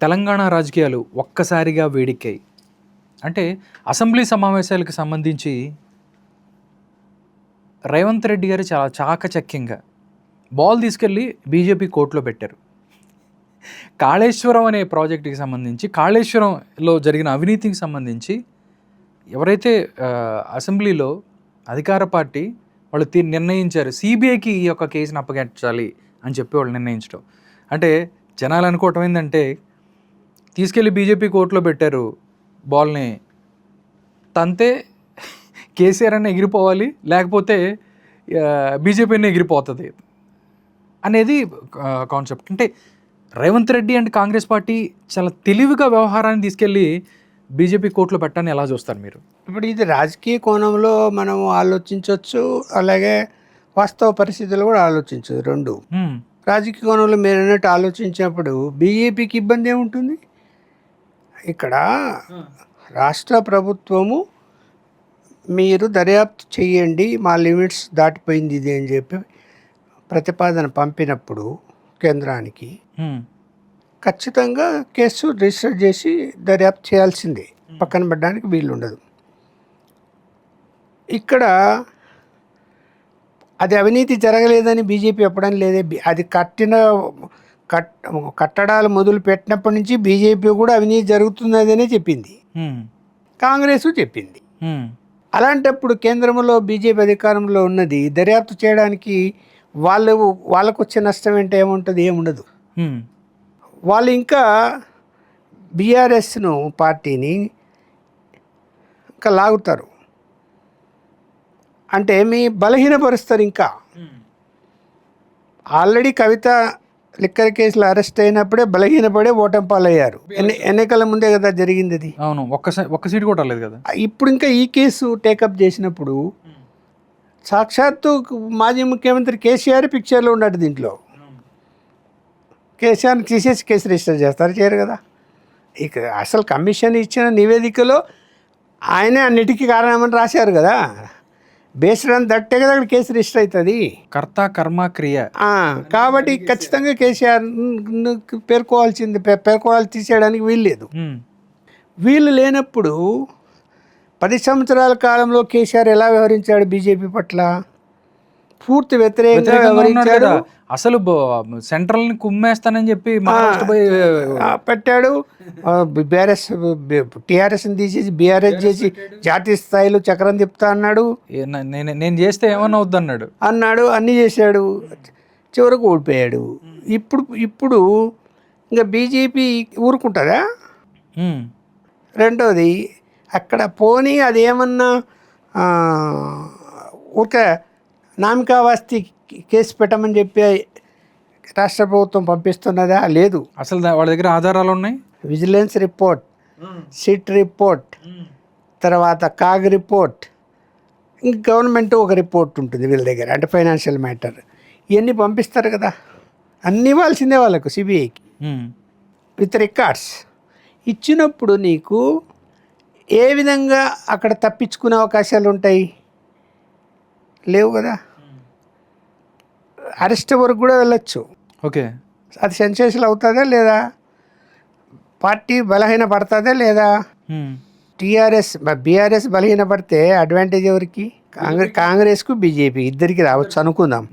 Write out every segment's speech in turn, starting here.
తెలంగాణ రాజకీయాలు ఒక్కసారిగా వేడెక్కాయి. అంటే అసెంబ్లీ సమావేశాలకు సంబంధించి రేవంత్ రెడ్డి గారు చాలా చాకచక్యంగా బాల్ తీసుకెళ్ళి బీజేపీ కోర్టులో పెట్టారు. కాళేశ్వరం అనే ప్రాజెక్టుకి సంబంధించి, కాళేశ్వరంలో జరిగిన అవినీతికి సంబంధించి ఎవరైతే అసెంబ్లీలో అధికార పార్టీ వాళ్ళు నిర్ణయించారు సిబిఐకి ఈ యొక్క కేసును అప్పగించాలి అని చెప్పి వాళ్ళు నిర్ణయించడం. అంటే జనాలు అనుకోవటం ఏంటంటే తీసుకెళ్ళి బీజేపీ కోర్టులో పెట్టారు బాల్ని, తంతే కేసీఆర్ అన్న ఎగిరిపోవాలి, లేకపోతే బీజేపీని ఎగిరిపోతుంది అనేది కాన్సెప్ట్. అంటే రేవంత్ రెడ్డి అండ్ కాంగ్రెస్ పార్టీ చాలా తెలివిగా వ్యవహారాన్ని తీసుకెళ్ళి బీజేపీ కోర్టులో పెట్టాలని ఎలా చూస్తారు మీరు? ఇప్పుడు ఇది రాజకీయ కోణంలో మనం ఆలోచించవచ్చు, అలాగే వాస్తవ పరిస్థితులు కూడా ఆలోచించవచ్చు. రెండు రాజకీయ కోణంలో మీరు అన్నట్టు ఆలోచించినప్పుడు బీజేపీకి ఇబ్బంది ఏముంటుంది? ఇక్కడ రాష్ట్ర ప్రభుత్వము మీరు దర్యాప్తు చేయండి, మా లిమిట్స్ దాటిపోయింది ఇది అని చెప్పి ప్రతిపాదన పంపినప్పుడు కేంద్రానికి ఖచ్చితంగా కేసు రిజిస్టర్ చేసి దర్యాప్తు చేయాల్సిందే, పక్కన పెట్టడానికి వీలుండదు. ఇక్కడ అది అవినీతి జరగలేదని బీజేపీ చెప్పడం లేదే. అది కట్టడాలు మొదలు పెట్టినప్పటి నుంచి బీజేపీ కూడా అవినీతి జరుగుతున్నదనే చెప్పింది, కాంగ్రెస్ చెప్పింది. అలాంటప్పుడు కేంద్రంలో బీజేపీ అధికారంలో ఉన్నది, దర్యాప్తు చేయడానికి వాళ్ళకు వచ్చే నష్టం ఏంటి? ఏముంటుంది? ఏముండదు. వాళ్ళు ఇంకా బీఆర్ఎస్ను పార్టీని ఇంకా లాగుతారు, అంటే మీ బలహీనపరుస్తారు. ఇంకా ఆల్రెడీ కవిత లిక్కర్ కేసులో అరెస్ట్ అయినప్పుడే బలహీనపడే ఓటమి పాలయ్యారు. ఎన్నికల ముందే కదా జరిగింది అది. అవును, ఒక్క సీటు కూడా లేదు కదా. ఇప్పుడు ఇంకా ఈ కేసు టేకప్ చేసినప్పుడు సాక్షాత్తు మాజీ ముఖ్యమంత్రి కేసీఆర్ పిక్చర్లో ఉన్నాడు దీంట్లో. కేసీఆర్ని తీసేసి కేసు రిజిస్టర్ చేస్తారు, చేయరు కదా. ఇక అసలు కమిషన్ ఇచ్చిన నివేదికలో ఆయనే అన్నిటికీ కారణమని రాశారు కదా. బేస్డ్ ఆన్ దట్టే కదా అక్కడ కేసు రిజిస్టర్ అవుతుంది. కర్త కర్మ క్రియ. కాబట్టి ఖచ్చితంగా కేసీఆర్ పేర్కోవాలి, తీసేయడానికి వీలు లేదు. వీళ్ళు లేనప్పుడు 10 సంవత్సరాల కాలంలో కేసీఆర్ ఎలా వ్యవహరించాడు బీజేపీ పట్ల? పూర్తి వ్యతిరేకంగా వ్యవహరించాడు. అసలు సెంట్రల్ని కుమ్మేస్తానని చెప్పి పెట్టాడు. టీఆర్ఎస్ని తీసేసి బీఆర్ఎస్ చేసి జాతీయ స్థాయిలో చక్రం తిప్పుతా అన్నాడు. నేను చేస్తే ఏమన్నా వద్దు అన్నాడు. అన్నీ చేశాడు, చివరకు ఓడిపోయాడు. ఇప్పుడు ఇంకా బీజేపీ ఊరుకుంటుందా? రెండోది, అక్కడ పోనీ అదేమన్నా ఒక నామకావాస్తి కేసు పెట్టమని చెప్పి రాష్ట్ర ప్రభుత్వం పంపిస్తున్నదా? లేదు. అసలు వాళ్ళ దగ్గర ఆధారాలు ఉన్నాయి. విజిలెన్స్ రిపోర్ట్, సిట్ రిపోర్ట్, తర్వాత కాగ్ రిపోర్ట్, ఇంక గవర్నమెంట్ ఒక రిపోర్ట్ ఉంటుంది వీళ్ళ దగ్గర, అంటే ఫైనాన్షియల్ మ్యాటర్. ఇవన్నీ పంపిస్తారు కదా, అన్నీ ఇవ్వాల్సిందే వాళ్ళకు సిబిఐకి విత్ రికార్డ్స్. ఇచ్చినప్పుడు నీకు ఏ విధంగా అక్కడ తప్పించుకునే అవకాశాలు ఉంటాయి? లేవు కదా. అరెస్ట్ వరకు కూడా వెళ్ళొచ్చు. ఓకే, అది సెన్సేషన్ అవుతుందా లేదా? పార్టీ బలహీన పడుతుందా లేదా? బీఆర్ఎస్ బలహీన పడితే అడ్వాంటేజ్ ఎవరికి? కాంగ్రెస్కు బీజేపీ ఇద్దరికి రావచ్చు అనుకున్నాం.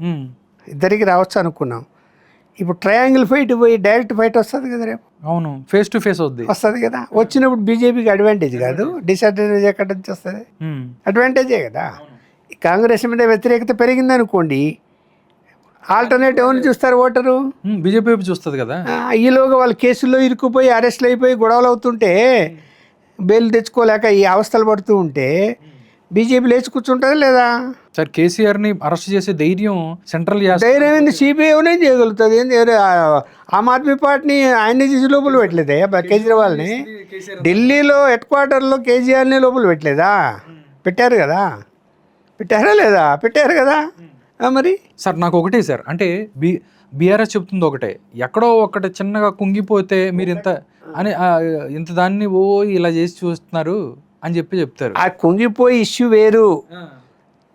ఇప్పుడు ట్రయాంగిల్ ఫైట్ పోయి డైరెక్ట్ ఫైట్ వస్తుంది కదా రేపు. అవును, ఫేస్ టు ఫేస్ వస్తుంది కదా. వచ్చినప్పుడు బీజేపీకి అడ్వాంటేజ్ కాదు, డిసడ్వాంటేజ్ ఎక్కడ నుంచి వస్తుంది? అడ్వాంటేజే కదా. కాంగ్రెస్ మీద వ్యతిరేకత పెరిగిందనుకోండి, ఆల్టర్నేటివ్ ఎవరిని చూస్తారు? ఓటరు బీజేపీ చూస్తుంది కదా. ఈలోగా వాళ్ళు కేసుల్లో ఇరుక్కుపోయి అరెస్ట్లు అయిపోయి గొడవలు అవుతుంటే, బెయిల్ తెచ్చుకోలేక ఈ అవస్థలు పడుతూ ఉంటే బీజేపీ లేచి కూర్చుంటుందా లేదా? సార్, కేసీఆర్ని అరెస్ట్ చేసే ధైర్యం సెంట్రల్ ధైర్యం ఏంది? సిబిఐనే చేయగలుగుతుంది. ఏంది ఆమ్ ఆద్మీ పార్టీని ఆయన్ని చేసి లోపల పెట్టలేదే కేజ్రీవాల్ని. ఢిల్లీలో హెడ్ క్వార్టర్లో కేసీఆర్ని లోపల పెట్టలేదా? పెట్టారు కదా. పెట్టారు కదా. మరి సార్, నాకు ఒకటే సార్, అంటే బీఆర్ఎస్ చెప్తుంది ఒకటే, ఎక్కడో ఒకటి చిన్నగా కుంగిపోతే మీరు ఇంత దాన్ని ఇలా చేసి చూస్తున్నారు అని చెప్తారు. ఆ కుంగిపోయి ఇష్యూ వేరు,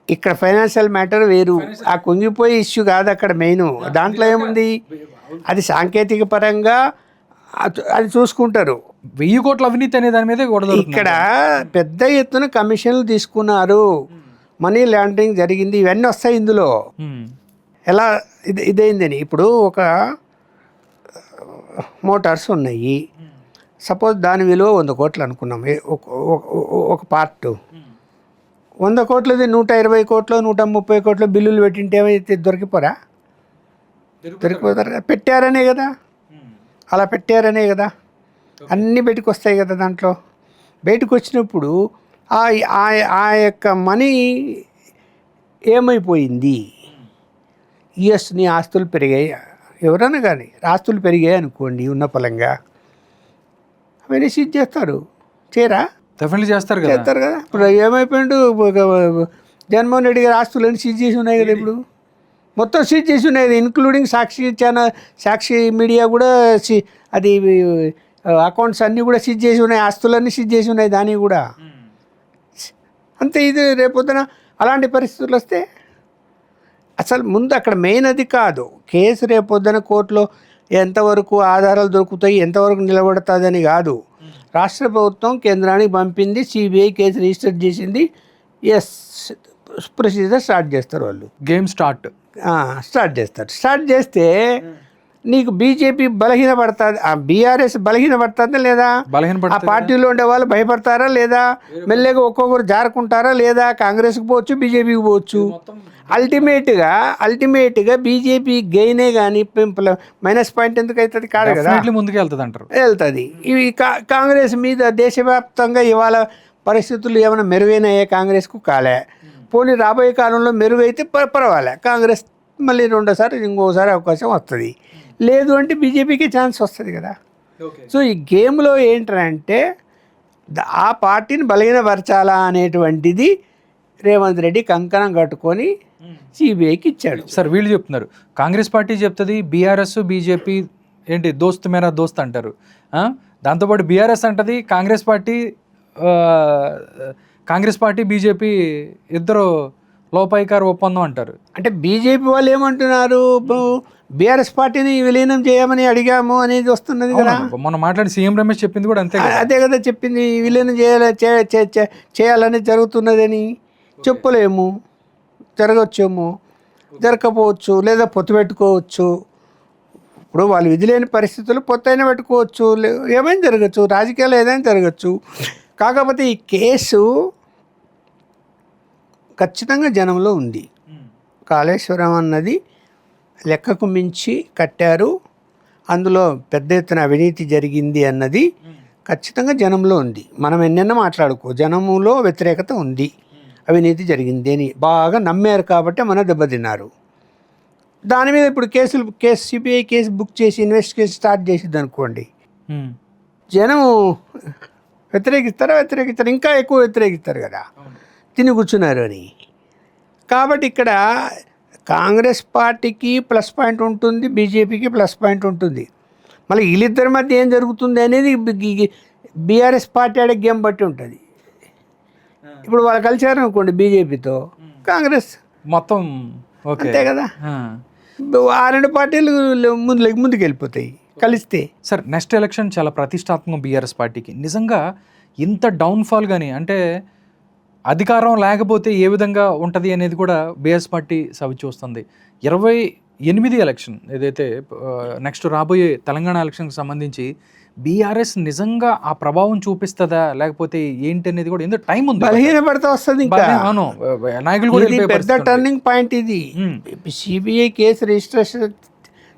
ఇక్కడ ఫైనాన్షియల్ మ్యాటర్ వేరు. ఆ కుంగిపోయే ఇష్యూ కాదు అక్కడ మెయిన్. దాంట్లో ఏముంది? అది సాంకేతిక పరంగా అది చూసుకుంటారు. 1000 కోట్ల అవినీతి అనే దాని మీదే గొడవ ఇక్కడ పెద్ద ఎత్తున కమిషన్లు తీసుకున్నారు, మనీ లాండరింగ్ జరిగింది, ఇవన్నీ వస్తాయి ఇందులో. ఎలా ఇదైందని ఇప్పుడు ఒక మోటార్స్ ఉన్నాయి, సపోజ్ దాని విలువ 100 కోట్లు అనుకున్నాం. ఒక పార్ట్ 100 కోట్లది 120 కోట్లు 130 కోట్లు బిల్లులు పెట్టింటే ఏమైతే దొరికిపోతారు కదా. పెట్టారనే కదా, అలా పెట్టారనే కదా అన్నీ బయటకు వస్తాయి కదా. దాంట్లో బయటకు వచ్చినప్పుడు ఆ యొక్క మనీ ఏమైపోయింది? నీ ఆస్తులు పెరిగాయి, ఎవరైనా కానీ ఆస్తులు పెరిగాయి అనుకోండి ఉన్న ఫలంగా, అవన్నీ సీజ్ చేస్తారు. చేస్తారు కదా. ఇప్పుడు ఏమైపోయిండు, జగన్మోహన్ రెడ్డి గారి ఆస్తులన్నీ సీజ్ చేసి ఉన్నాయి కదా. ఇప్పుడు మొత్తం సీజ్ చేసి ఉన్నాయి, ఇంక్లూడింగ్ సాక్షి మీడియా కూడా అది అకౌంట్స్ అన్నీ కూడా సీజ్ చేసి ఉన్నాయి, ఆస్తులన్నీ సీజ్ చేసి ఉన్నాయి దానికి కూడా. అంతే. ఇది రేపొద్దున అలాంటి పరిస్థితులు వస్తే అసలు ముందు అక్కడ మెయిన్ అది కాదు కేసు. రేపొద్దున కోర్టులో ఎంతవరకు ఆధారాలు దొరుకుతాయి, ఎంతవరకు నిలబడుతుందని కాదు. రాష్ట్ర ప్రభుత్వం కేంద్రానికి పంపింది, సిబిఐ కేసు రిజిస్టర్ చేసింది, ప్రొసీజర్ స్టార్ట్ చేస్తారు వాళ్ళు. గేమ్ స్టార్ట్ చేస్తారు. స్టార్ట్ చేస్తే నీకు బీజేపీ బలహీనపడుతుంది, బీఆర్ఎస్ బలహీనపడుతుందా లేదా, ఆ పార్టీలో ఉండే వాళ్ళు భయపడతారా లేదా, మెల్లగా ఒక్కొక్కరు జారుకుంటారా లేదా, కాంగ్రెస్కి పోవచ్చు, బీజేపీకి పోవచ్చు. అల్టిమేట్గా బీజేపీ గెయినే కానీ మైనస్ పాయింట్ ఎందుకు అవుతుంది కాదు కదా, ముందుకు వెళ్తుంది. ఇవి కాంగ్రెస్ మీద దేశవ్యాప్తంగా ఇవాళ పరిస్థితులు ఏమైనా మెరుగైనాయే, కాంగ్రెస్కు కాలే. పోనీ రాబోయే కాలంలో మెరుగైతే పర్వాలే, కాంగ్రెస్ మళ్ళీ ఇంకోసారి అవకాశం వస్తుంది. లేదు అంటే బీజేపీకి ఛాన్స్ వస్తుంది కదా. సో ఈ గేమ్లో ఏంటంటే ఆ పార్టీని బలహీనపరచాలా అనేటువంటిది రేవంత్ రెడ్డి కంకణం కట్టుకొని సిబిఐకి ఇచ్చాడు. సార్ వీళ్ళు చెప్తున్నారు, కాంగ్రెస్ పార్టీ చెప్తుంది బీఆర్ఎస్ బీజేపీ ఏంటి దోస్త్ మేరా దోస్త్ అంటారు, దాంతోపాటు బీఆర్ఎస్ అంటది కాంగ్రెస్ పార్టీ బీజేపీ ఇద్దరు లోపాయికార ఒప్పందం అంటారు. అంటే బీజేపీ వాళ్ళు ఏమంటున్నారు, బీఆర్ఎస్ పార్టీని విలీనం చేయమని అడిగాము అనేది వస్తున్నది కదా. మనం మాట్లాడి సీఎం రమేష్ చెప్పింది కూడా అదే కదా చెప్పింది, విలీనం చేయాలని జరుగుతున్నదని. చెప్పలేము, జరగచ్చేమో, జరగకపోవచ్చు, లేదా పొత్తు పెట్టుకోవచ్చు. ఇప్పుడు వాళ్ళు విధి లేని పరిస్థితులు పొత్తు అయినా పెట్టుకోవచ్చు, ఏమైనా జరగచ్చు, రాజకీయాలు ఏదైనా జరగచ్చు. కాకపోతే ఈ కేసు ఖచ్చితంగా జనంలో ఉంది. కాళేశ్వరం అన్నది లెక్కకు మించి కట్టారు, అందులో పెద్ద ఎత్తున అవినీతి జరిగింది అన్నది ఖచ్చితంగా జనంలో ఉంది. మనం ఎన్నెన్నో మాట్లాడుకో, జనములో వ్యతిరేకత ఉంది, అవినీతి జరిగింది అని బాగా నమ్మారు కాబట్టి మన దెబ్బతిన్నారు. దాని మీద ఇప్పుడు సిబిఐ కేసు బుక్ చేసి ఇన్వెస్టిగేషన్ స్టార్ట్ చేసిద్ది అనుకోండి, జనం వ్యతిరేకిస్తారు, ఇంకా ఎక్కువ వ్యతిరేకిస్తారు కదా, తిని కూర్చున్నారు అని. కాబట్టి ఇక్కడ కాంగ్రెస్ పార్టీకి ప్లస్ పాయింట్ ఉంటుంది, బీజేపీకి ప్లస్ పాయింట్ ఉంటుంది. మళ్ళీ వీళ్ళిద్దరి మధ్య ఏం జరుగుతుంది అనేది బీఆర్ఎస్ పార్టీ ఆడే గేమ్ బట్టి ఉంటుంది. ఇప్పుడు వాళ్ళు కలిసారు అనుకోండి బీజేపీతో, కాంగ్రెస్ మొత్తం అంతే కదా, ఆ రెండు పార్టీలు ముందుకు వెళ్ళిపోతాయి కలిస్తే. సార్ నెక్స్ట్ ఎలక్షన్ చాలా ప్రతిష్టాత్మకం బీఆర్ఎస్ పార్టీకి. నిజంగా ఇంత డౌన్ఫాల్ కానీ, అంటే అధికారం లేకపోతే ఏ విధంగా ఉంటుంది అనేది కూడా బీఆర్ఎస్ పార్టీ సవి చూస్తుంది. 28 ఎలక్షన్ ఏదైతే నెక్స్ట్ రాబోయే తెలంగాణ ఎలక్షన్కి సంబంధించి బీఆర్ఎస్ నిజంగా ఆ ప్రభావం చూపిస్తుందా లేకపోతే ఏంటి అనేది కూడా ఎందుకు టైం ఉంది, బలహీనపడతా వస్తుంది. అవును, నాయకులు కూడా పెద్ద టర్నింగ్ పాయింట్ ఇది. సిబిఐ కేసు రిజిస్ట్రేషన్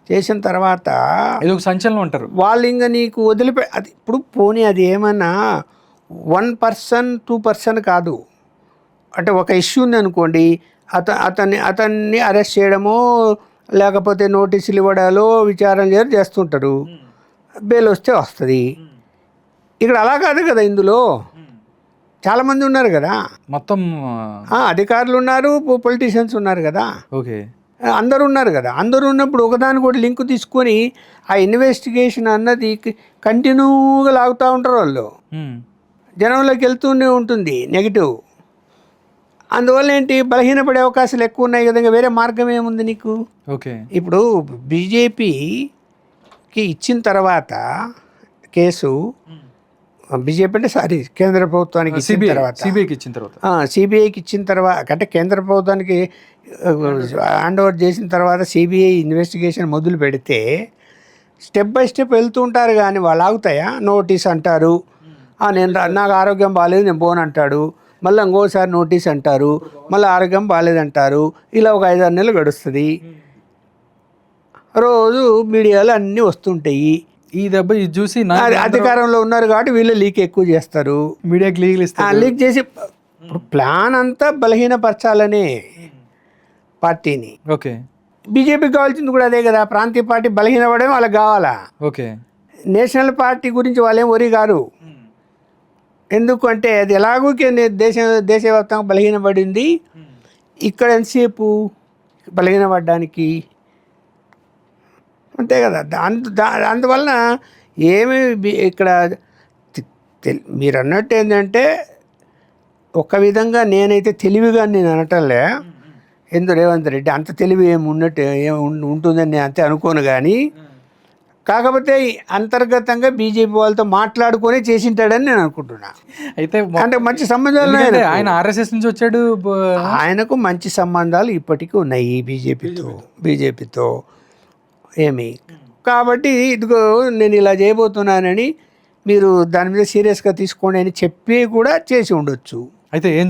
చేసిన తర్వాత ఇది ఒక సంచలనం అంటారు వాళ్ళు. ఇంకా నీకు అది ఇప్పుడు పోనీ అది ఏమన్నా 1% 2% కాదు. అంటే ఒక ఇష్యూ ఉంది అనుకోండి, అతన్ని అరెస్ట్ చేయడమో లేకపోతే నోటీసులు ఇవ్వడాలో విచారణ చేస్తుంటారు, బెయిల్ వస్తే వస్తుంది. ఇక్కడ అలా కాదు కదా, ఇందులో చాలామంది ఉన్నారు కదా, మొత్తం అధికారులు ఉన్నారు, పొలిటీషియన్స్ ఉన్నారు కదా, ఓకే, అందరూ ఉన్నారు కదా. అందరూ ఉన్నప్పుడు ఒకదాని కూడా లింక్ తీసుకొని ఆ ఇన్వెస్టిగేషన్ అన్నది కంటిన్యూగా లాగుతూ ఉంటారు వాళ్ళు, జనంలోకి వెళ్తూనే ఉంటుంది నెగిటివ్. అందువల్ల ఏంటి, బలహీనపడే అవకాశాలు ఎక్కువ ఉన్నాయి కదా, ఇంకా వేరే మార్గం ఏముంది నీకు. ఓకే, ఇప్పుడు బీజేపీకి ఇచ్చిన తర్వాత కేసు బీజేపీ అంటే సారీ కేంద్ర ప్రభుత్వానికి ఇచ్చిన తర్వాత సిబిఐకి ఇచ్చిన తర్వాత సిబిఐకి ఇచ్చిన తర్వాత అంటే కేంద్ర ప్రభుత్వానికి హ్యాండ్ ఓవర్ చేసిన తర్వాత సిబిఐ ఇన్వెస్టిగేషన్ మొదలు పెడితే స్టెప్ బై స్టెప్ వెళ్తూ ఉంటారు కానీ వాళ్ళు ఆగుతాయా? నోటీస్ అంటారు, నాకు ఆరోగ్యం బాగాలేదు నేను పోను అంటాడు, మళ్ళీ ఇంకోసారి నోటీస్ అంటారు, మళ్ళీ ఆరోగ్యం బాగాలేదంటారు. ఇలా ఒక 5-6 నెలలు గడుస్తుంది. రోజు మీడియాలో అన్నీ వస్తుంటాయి. ఈ దెబ్బ ఇది చూసి అధికారంలో ఉన్నారు కాబట్టి వీళ్ళు లీక్ ఎక్కువ చేస్తారు, మీడియాకి లీగల్ ఇస్తారు. లీక్ చేసి ఇప్పుడు ప్లాన్ అంతా బలహీనపరచాలనే పార్టీని. ఓకే, బీజేపీకి కావాల్సింది కూడా అదే కదా, ప్రాంతీయ పార్టీ బలహీనపడమే వాళ్ళకి కావాలా. ఓకే, నేషనల్ పార్టీ గురించి వాళ్ళేం వరి గారు. ఎందుకంటే అది ఎలాగూ దేశవ్యాప్తంగా బలహీనపడింది. ఇక్కడ ఎంతసేపు బలహీనపడడానికి అంతే కదా. అందువలన ఏమి ఇక్కడ మీరు అన్నట్టు ఏంటంటే ఒక విధంగా నేనైతే తెలివిగా నేను అనటంలే, రేవంత్ రెడ్డి అంత తెలివి ఉంటుందని నేను అంతే అనుకోను. కానీ కాకపోతే అంతర్గతంగా బీజేపీ వాళ్ళతో మాట్లాడుకొని చేసింటాడని నేను అనుకుంటున్నా. అయితే అంటే మంచి సంబంధాలు ఆయన ఆర్ఎస్ఎస్ నుంచి వచ్చాడు, ఆయనకు మంచి సంబంధాలు ఇప్పటికీ ఉన్నాయి బీజేపీతో ఏమి. కాబట్టి ఇదిగో నేను ఇలా చేయబోతున్నానని మీరు దాని మీద సీరియస్గా తీసుకోండి అని చెప్పి కూడా చేసి ఉండొచ్చు. అయితే ఏం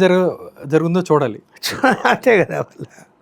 జరుగుందో చూడాలి. అంతే కదా.